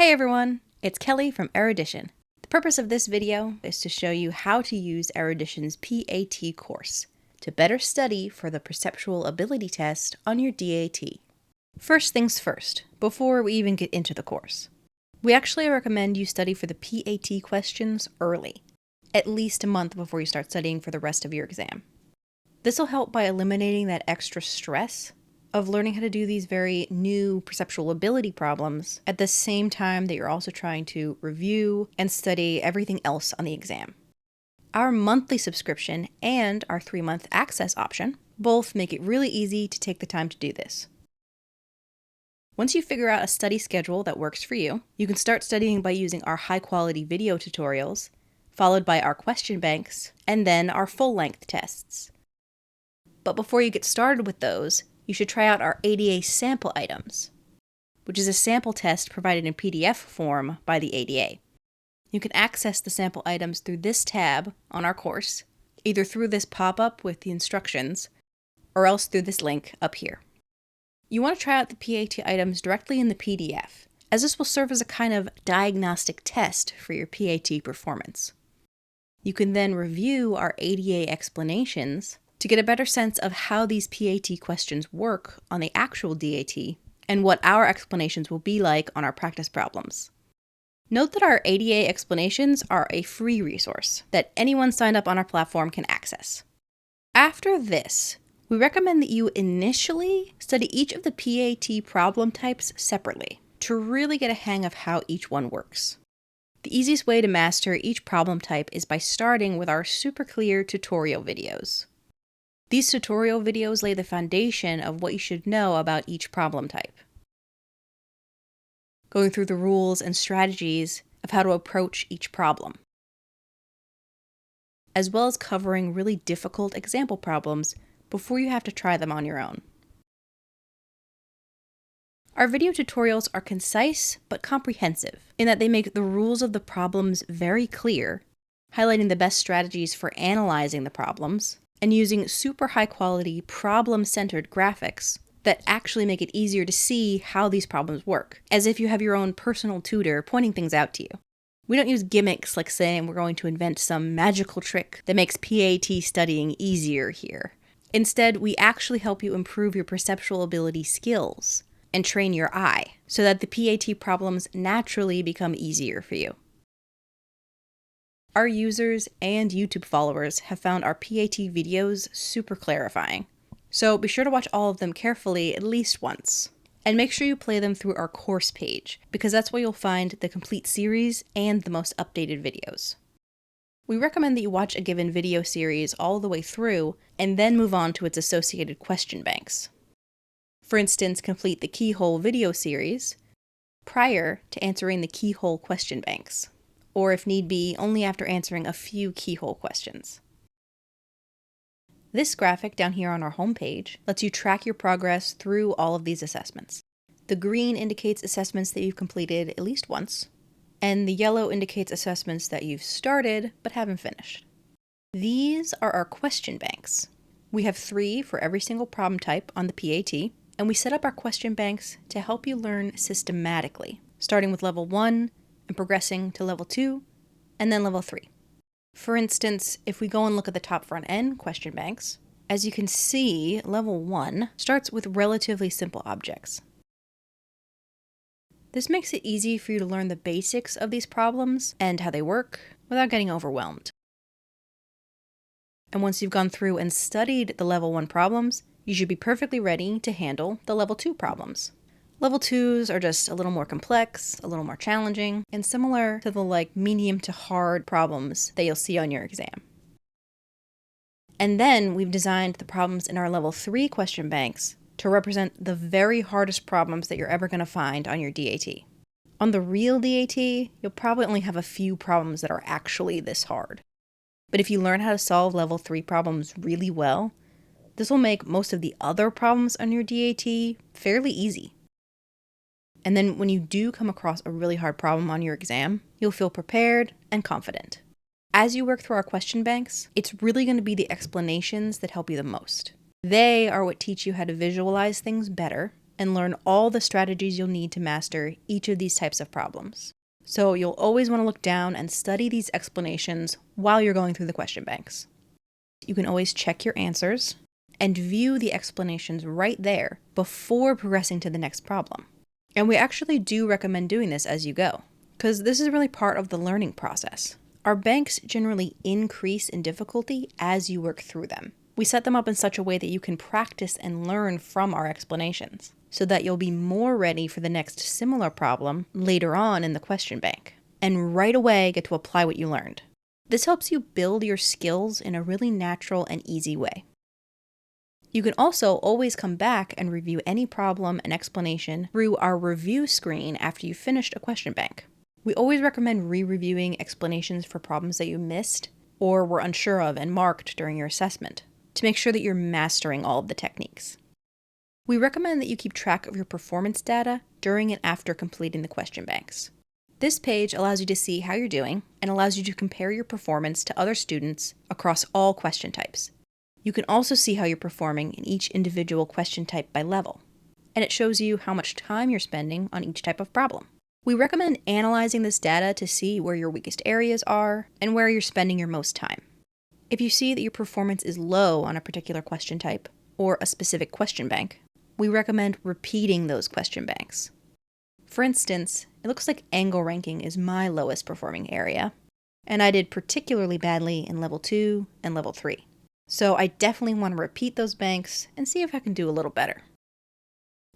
Hey everyone, it's Kelly from Erudition. The purpose of this video is to show you how to use Erudition's PAT course to better study for the Perceptual Ability test on your DAT. First things first, before we even get into the course. We actually recommend you study for the PAT questions early, at least a month before you start studying for the rest of your exam. This will help by eliminating that extra stress of learning how to do these very new perceptual ability problems at the same time that you're also trying to review and study everything else on the exam. Our monthly subscription and our 3-month access option both make it really easy to take the time to do this. Once you figure out a study schedule that works for you, you can start studying by using our high-quality video tutorials, followed by our question banks, and then our full-length tests. But before you get started with those, you should try out our ADA sample items, which is a sample test provided in PDF form by the ADA. You can access the sample items through this tab on our course, either through this pop-up with the instructions, or else through this link up here. You want to try out the PAT items directly in the PDF, as this will serve as a kind of diagnostic test for your PAT performance. You can then review our ADA explanations to get a better sense of how these PAT questions work on the actual DAT and what our explanations will be like on our practice problems. Note that our ADA explanations are a free resource that anyone signed up on our platform can access. After this, we recommend that you initially study each of the PAT problem types separately to really get a hang of how each one works. The easiest way to master each problem type is by starting with our super clear tutorial videos. These tutorial videos lay the foundation of what you should know about each problem type, going through the rules and strategies of how to approach each problem, as well as covering really difficult example problems before you have to try them on your own. Our video tutorials are concise but comprehensive in that they make the rules of the problems very clear, highlighting the best strategies for analyzing the problems, and using super high-quality, problem-centered graphics that actually make it easier to see how these problems work, as if you have your own personal tutor pointing things out to you. We don't use gimmicks like saying we're going to invent some magical trick that makes PAT studying easier here. Instead, we actually help you improve your perceptual ability skills and train your eye so that the PAT problems naturally become easier for you. Our users and YouTube followers have found our PAT videos super clarifying, so be sure to watch all of them carefully at least once. And make sure you play them through our course page, because that's where you'll find the complete series and the most updated videos. We recommend that you watch a given video series all the way through, and then move on to its associated question banks. For instance, complete the Keyhole video series prior to answering the Keyhole question banks, or if need be, only after answering a few keyhole questions. This graphic down here on our homepage lets you track your progress through all of these assessments. The green indicates assessments that you've completed at least once, and the yellow indicates assessments that you've started but haven't finished. These are our question banks. We have 3 for every single problem type on the PAT, and we set up our question banks to help you learn systematically, starting with level 1, and progressing to level 2, and then level 3. For instance, if we go and look at the top front-end question banks, as you can see, level 1 starts with relatively simple objects. This makes it easy for you to learn the basics of these problems and how they work without getting overwhelmed. And once you've gone through and studied the level 1 problems, you should be perfectly ready to handle the level 2 problems. Level 2s are just a little more complex, a little more challenging, and similar to the medium to hard problems that you'll see on your exam. And then we've designed the problems in our level 3 question banks to represent the very hardest problems that you're ever going to find on your DAT. On the real DAT, you'll probably only have a few problems that are actually this hard. But if you learn how to solve level 3 problems really well, this will make most of the other problems on your DAT fairly easy. And then when you do come across a really hard problem on your exam, you'll feel prepared and confident. As you work through our question banks, it's really going to be the explanations that help you the most. They are what teach you how to visualize things better and learn all the strategies you'll need to master each of these types of problems. So you'll always want to look down and study these explanations while you're going through the question banks. You can always check your answers and view the explanations right there before progressing to the next problem. And we actually do recommend doing this as you go, because this is really part of the learning process. Our banks generally increase in difficulty as you work through them. We set them up in such a way that you can practice and learn from our explanations, so that you'll be more ready for the next similar problem later on in the question bank, and right away get to apply what you learned. This helps you build your skills in a really natural and easy way. You can also always come back and review any problem and explanation through our review screen after you've finished a question bank. We always recommend re-reviewing explanations for problems that you missed or were unsure of and marked during your assessment to make sure that you're mastering all of the techniques. We recommend that you keep track of your performance data during and after completing the question banks. This page allows you to see how you're doing and allows you to compare your performance to other students across all question types. You can also see how you're performing in each individual question type by level, and it shows you how much time you're spending on each type of problem. We recommend analyzing this data to see where your weakest areas are and where you're spending your most time. If you see that your performance is low on a particular question type or a specific question bank, we recommend repeating those question banks. For instance, it looks like angle ranking is my lowest performing area, and I did particularly badly in level 2 and level 3. So I definitely want to repeat those banks and see if I can do a little better.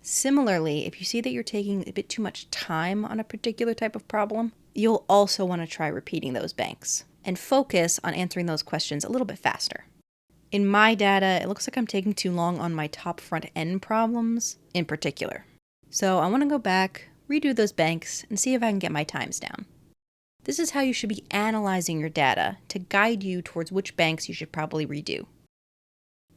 Similarly, if you see that you're taking a bit too much time on a particular type of problem, you'll also want to try repeating those banks and focus on answering those questions a little bit faster. In my data, it looks like I'm taking too long on my top front-end problems in particular. So I want to go back, redo those banks, and see if I can get my times down. This is how you should be analyzing your data to guide you towards which banks you should probably redo.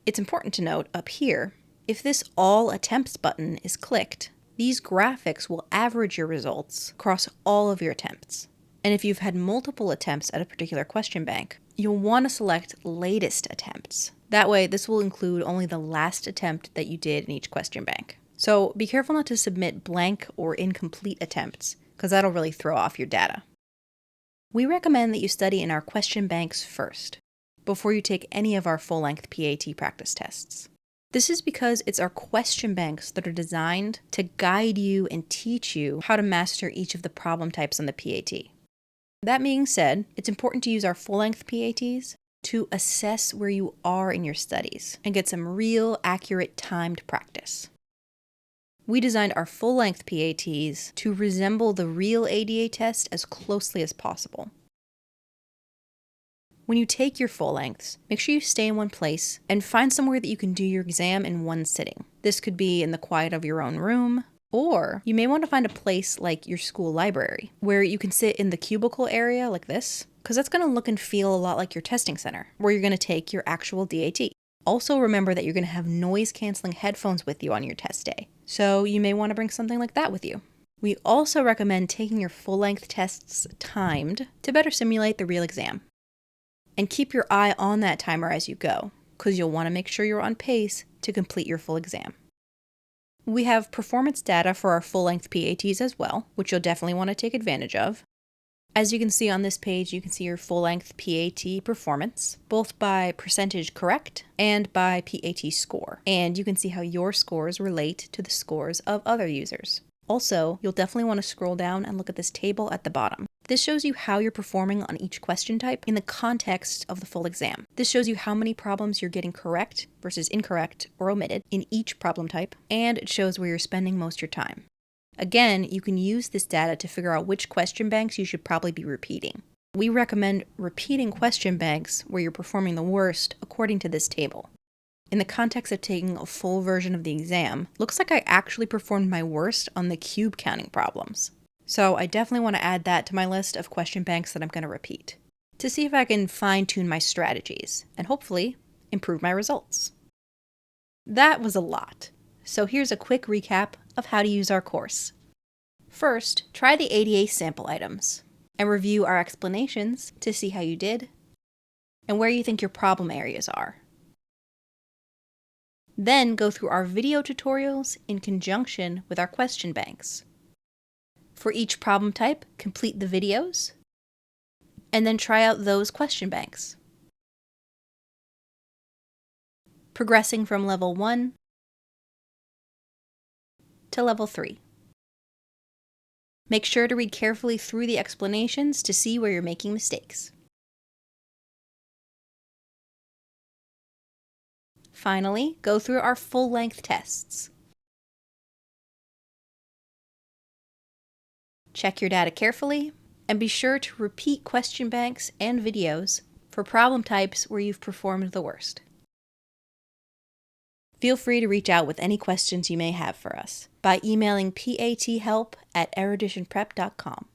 It's important to note up here, if this All Attempts button is clicked, these graphics will average your results across all of your attempts. And if you've had multiple attempts at a particular question bank, you'll want to select Latest Attempts. That way, this will include only the last attempt that you did in each question bank. So be careful not to submit blank or incomplete attempts, because that'll really throw off your data. We recommend that you study in our question banks first, before you take any of our full-length PAT practice tests. This is because it's our question banks that are designed to guide you and teach you how to master each of the problem types on the PAT. That being said, it's important to use our full-length PATs to assess where you are in your studies and get some real, accurate, timed practice. We designed our full-length PATs to resemble the real ADA test as closely as possible. When you take your full lengths, make sure you stay in one place and find somewhere that you can do your exam in one sitting. This could be in the quiet of your own room, or you may want to find a place like your school library, where you can sit in the cubicle area like this, because that's going to look and feel a lot like your testing center, where you're going to take your actual DAT. Also remember that you're going to have noise-canceling headphones with you on your test day, so you may want to bring something like that with you. We also recommend taking your full-length tests timed to better simulate the real exam. And keep your eye on that timer as you go, because you'll want to make sure you're on pace to complete your full exam. We have performance data for our full-length PATs as well, which you'll definitely want to take advantage of. As you can see on this page, you can see your full-length PAT performance, both by percentage correct and by PAT score. And you can see how your scores relate to the scores of other users. Also, you'll definitely want to scroll down and look at this table at the bottom. This shows you how you're performing on each question type in the context of the full exam. This shows you how many problems you're getting correct versus incorrect or omitted in each problem type, and it shows where you're spending most of your time. Again, you can use this data to figure out which question banks you should probably be repeating. We recommend repeating question banks where you're performing the worst according to this table. In the context of taking a full version of the exam, looks like I actually performed my worst on the cube counting problems. So I definitely want to add that to my list of question banks that I'm going to repeat, to see if I can fine-tune my strategies, and hopefully improve my results. That was a lot. So here's a quick recap of how to use our course. First, try the ADA sample items, and review our explanations to see how you did, and where you think your problem areas are. Then go through our video tutorials in conjunction with our question banks. For each problem type, complete the videos, and then try out those question banks. Progressing from level 1 to level 3. Make sure to read carefully through the explanations to see where you're making mistakes. Finally, go through our full-length tests. Check your data carefully, and be sure to repeat question banks and videos for problem types where you've performed the worst. Feel free to reach out with any questions you may have for us by emailing pathelp@eruditionprep.com.